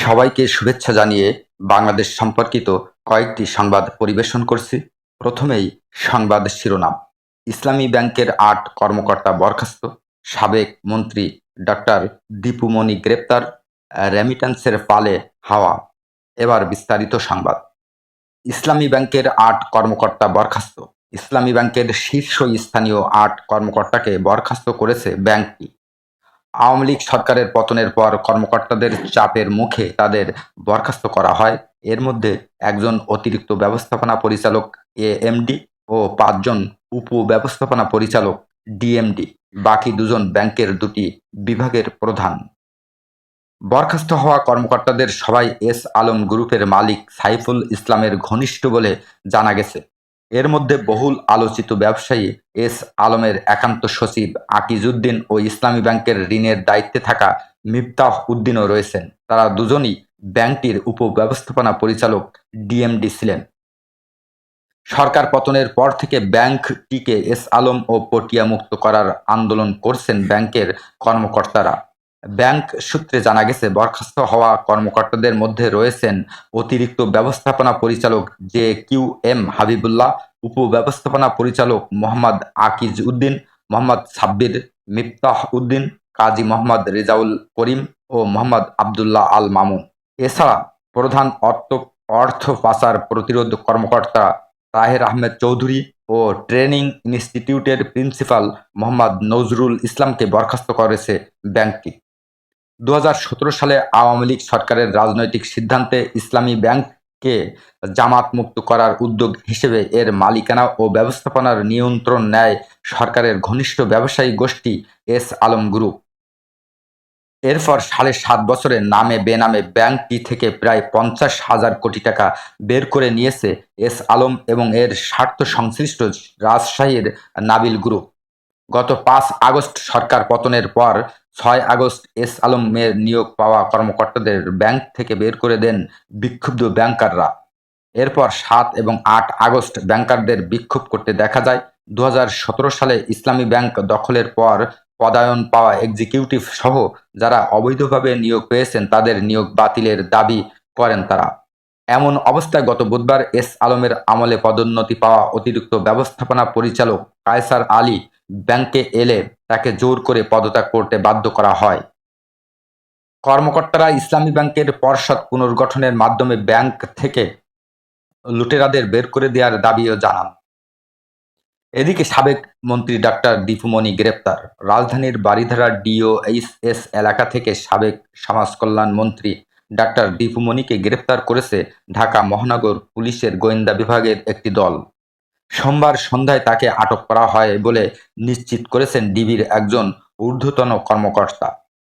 সবাইকে শুভেচ্ছা জানিয়ে বাংলাদেশ সম্পর্কিত কয়েকটি সংবাদ পরিবেশন করছি। প্রথমেই সংবাদ শিরোনাম। ইসলামী ব্যাংকের ৮ কর্মকর্তা বরখাস্ত, সাবেক মন্ত্রী ডক্টর দীপু মনি গ্রেপ্তার, রেমিট্যান্সের পালে হাওয়া। এবার বিস্তারিত সংবাদ। ইসলামী ব্যাংকের ৮ কর্মকর্তা বরখাস্ত। ইসলামী ব্যাংকের শীর্ষস্থানীয় ৮ কর্মকর্তাকে বরখাস্ত করেছে ব্যাংকটি। আওয়ামী লীগ সরকারের পতনের পর কর্মকর্তাদের চাপের মুখে তাদের বরখাস্ত করা হয়। এর মধ্যে একজন অতিরিক্ত ব্যবস্থাপনা পরিচালক এএমডি ও ৫ জন উপব্যবস্থাপনা পরিচালক ডিএমডি, বাকি ২ জন ব্যাংকের ২টি বিভাগের প্রধান। বরখাস্ত হওয়া কর্মকর্তাদের সবাই এস আলম গ্রুপের মালিক সাইফুল ইসলামের ঘনিষ্ঠ বলে জানা গেছে। এর মধ্যে বহুল আলোচিত ব্যবসায়ী এস আলমের একান্ত সচিব আকিজউদ্দিন ও ইসলামী ব্যাংকের ঋণের দায়িত্বে থাকা মিফতাহ উদ্দিনও রয়েছেন। তারা দুজনই ব্যাংকটির উপব্যবস্থাপনা পরিচালক ডিএমডি ছিলেন। সরকার পতনের পর থেকে ব্যাংকটিকে এস আলম ও পটিয়া মুক্ত করার আন্দোলন করছেন ব্যাংকের কর্মকর্তারা। ব্যাংক সূত্রে জানা গেছে, বরখাস্ত হওয়া কর্মকর্তাদের মধ্যে রয়েছেন অতিরিক্ত ব্যবস্থাপনা পরিচালক জে কিউ এম হাবিবুল্লাহ, উপব্যবস্থাপনা পরিচালক মোহাম্মদ আকিজ উদ্দিন, মোহাম্মদ সাব্বির, মিফতাহ উদ্দিন, কাজী মোহাম্মদ রেজাউল করিম ও মোহাম্মদ আবদুল্লাহ আল মামুন। এছাড়া প্রধান অর্থ পাচার প্রতিরোধ কর্মকর্তা তাহের আহমেদ চৌধুরী ও ট্রেনিং ইনস্টিটিউটের প্রিন্সিপাল মোহাম্মদ নজরুল ইসলামকে বরখাস্ত করেছে ব্যাংকটি। ২০১৭ সালে আওয়ামী লীগ সরকারের রাজনৈতিক সিদ্ধান্তে ইসলামী ব্যাংককে জামাত মুক্ত করার উদ্যোগ হিসেবে এর মালিকানা ও ব্যবস্থাপনার নিয়ন্ত্রণ নেয় সরকারের ঘনিষ্ঠ ব্যবসায়ী গোষ্ঠী এস আলম গ্রুপ। এরপর ৭.৫ বছরে নামে বেনামে ব্যাংকটি থেকে প্রায় ৫০,০০০ কোটি টাকা বের করে নিয়েছে এস আলম এবং এর স্বার্থ সংশ্লিষ্ট রাজশাহীর নাবিল গ্রুপ। গত ৫ আগস্ট সরকার পতনের পর ৬ আগস্ট এস আলমের নিয়োগ পাওয়া কর্মকর্তাদের ব্যাংক থেকে বের করে দেন বিক্ষুব্ধ ব্যাংকাররা। এরপর ৭ এবং ৮ আগস্ট ব্যাংকারদের বিক্ষোভ করতে দেখা যায়। ২০১৭ সালে ইসলামী ব্যাংক দখলের পর পদায়ন পাওয়া এক্সিকিউটিভ সহ যারা অবৈধভাবে নিয়োগ পেয়েছেন তাদের নিয়োগ বাতিলের দাবি করেন তারা। এমন অবস্থায় গত বুধবার এস আলমের আমলে পদোন্নতি পাওয়া অতিরিক্ত ব্যবস্থাপনা পরিচালক কায়সার আলী ব্যাংকে এলে তাকে জোর করে পদত্যাগ করতে বাধ্য করা হয়। কর্মকর্তারা ইসলামী ব্যাংকের পর্ষদ পুনর্গঠনের মাধ্যমে ব্যাংক থেকে লুটেরাদের বের করে দেওয়ার দাবিও জানান। এদিকে সাবেক মন্ত্রী ডাক্তার দীপু মনি গ্রেপ্তার। রাজধানীর বারিধারা ডিওএইচএস এলাকা থেকে সাবেক সমাজ কল্যাণ মন্ত্রী ডাক্তার দীপু মনিকে গ্রেপ্তার করেছে ঢাকা মহানগর পুলিশের গোয়েন্দা বিভাগের একটি দল। সোমবার সন্ধ্যায় তাকে আটক করা হয় বলে নিশ্চিত করেছেন ডিবির একজন ঊর্ধ্বতন কর্মকর্তা।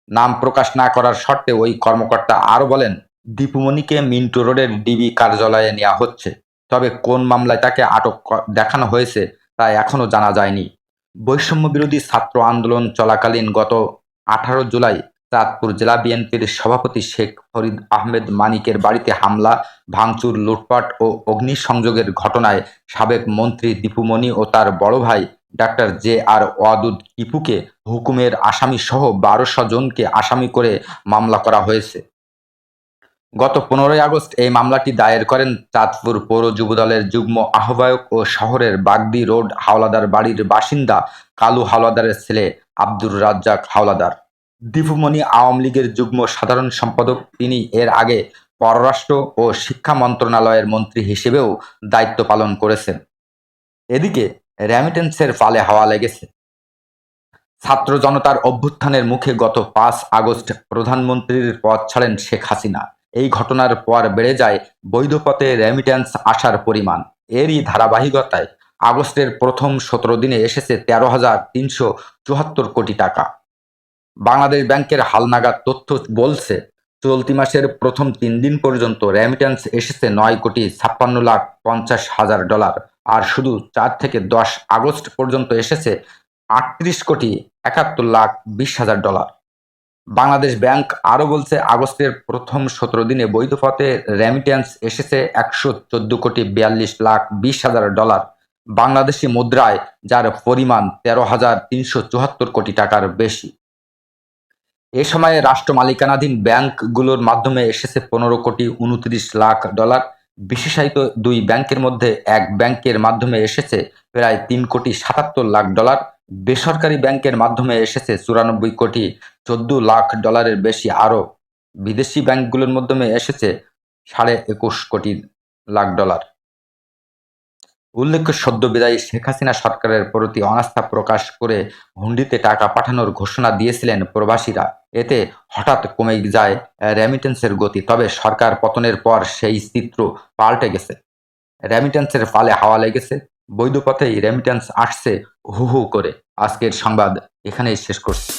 নাম প্রকাশ না করার শর্তে ওই কর্মকর্তা আরও বলেন, দীপু মনিকে মিন্টো রোডের ডিবি কার্যালয়ে নেওয়া হচ্ছে। তবে কোন মামলায় তাকে আটক দেখানো হয়েছে তা এখনও জানা যায়নি। বৈষম্য বিরোধী ছাত্র আন্দোলন চলাকালীন গত ১৮ জুলাই চাঁদপুর জেলা বিএনপির সভাপতি শেখ ফরিদ আহমেদ মানিকের বাড়িতে হামলা, ভাঙচুর, লুটপাট ও অগ্নিসংযোগের ঘটনায় সাবেক মন্ত্রী দীপু মনি ও তার বড় ভাই ডাক্তার জে আর ওয়াদুদ টিপুকে হুকুমের আসামি সহ ১২০০ জনকে আসামি করে মামলা করা হয়েছে। গত ১৫ আগস্ট এই মামলাটি দায়ের করেন চাঁদপুর পৌর যুবদলের যুগ্ম আহ্বায়ক ও শহরের বাগদি রোড হাওলাদার বাড়ির বাসিন্দা কালু হাওলাদারের ছেলে আব্দুর রাজ্জাক হাওলাদার। দীপু মনি আওয়ামী লীগের যুগ্ম সাধারণ সম্পাদক। তিনি এর আগে পররাষ্ট্র ও শিক্ষা মন্ত্রণালয়ের মন্ত্রী হিসেবেও দায়িত্ব পালন করেছেন। এদিকে রেমিটেন্সের পালে হাওয়া লেগেছে। ছাত্র জনতার অভ্যুত্থানের মুখে গত ৫ আগস্ট প্রধানমন্ত্রীর পদ ছাড়েন শেখ হাসিনা। এই ঘটনার পর বেড়ে যায় বৈধ পথে রেমিট্যান্স আসার পরিমাণ। এরই ধারাবাহিকতায় আগস্টের প্রথম ১৭ দিনে এসেছে ১৩,৩৭৪ কোটি টাকা। বাংলাদেশ ব্যাংকের হালনাগাদ তথ্য বলছে, চলতি মাসের প্রথম ৩ দিন পর্যন্ত রেমিট্যান্স এসেছে ৯,৫৬,৫০,০০০ আর শুধু ৪ থেকে ১০ আগস্ট পর্যন্ত এসেছে ৩৮,৭১,২০,০০০। বাংলাদেশ ব্যাংক আরও বলছে, আগস্টের প্রথম ১৭ দিনে বৈধ পথে রেমিট্যান্স এসেছে ১১,৪২,২০,০০০ বাংলাদেশি মুদ্রায়, যার পরিমাণ ১৩,৩৭৪ কোটি টাকার বেশি। এ সময়ে রাষ্ট্র মালিকানাধীন ব্যাংকগুলোর মাধ্যমে এসেছে 15,29,00,000 ডলার। বিশেষায়িত দুই ব্যাংকের মধ্যে এক ব্যাংকের মাধ্যমে এসেছে প্রায় 3,77,00,000 ডলার। বেসরকারি ব্যাংকের মাধ্যমে এসেছে 94,14,00,000 ডলারের বেশি। আরও বিদেশি ব্যাংকগুলোর মাধ্যমে এসেছে 21,25,00,000 ডলার। উল্লেখ্য, সদ্য বিদায়ী শেখ হাসিনা সরকারের প্রতি অনাস্থা প্রকাশ করে হুন্ডিতে টাকা পাঠানোর ঘোষণা দিয়েছিলেন প্রবাসীরা। এতে হঠাৎ কমে যায় রেমিটেন্সের গতি। তবে সরকার পতনের পর সেই চিত্র পাল্টে গেছে। রেমিটেন্সের ফালে হাওয়া লেগেছে। বৈধ পথেই রেমিটেন্স আসছে হু হু করে। আজকের সংবাদ এখানেই শেষ করছি।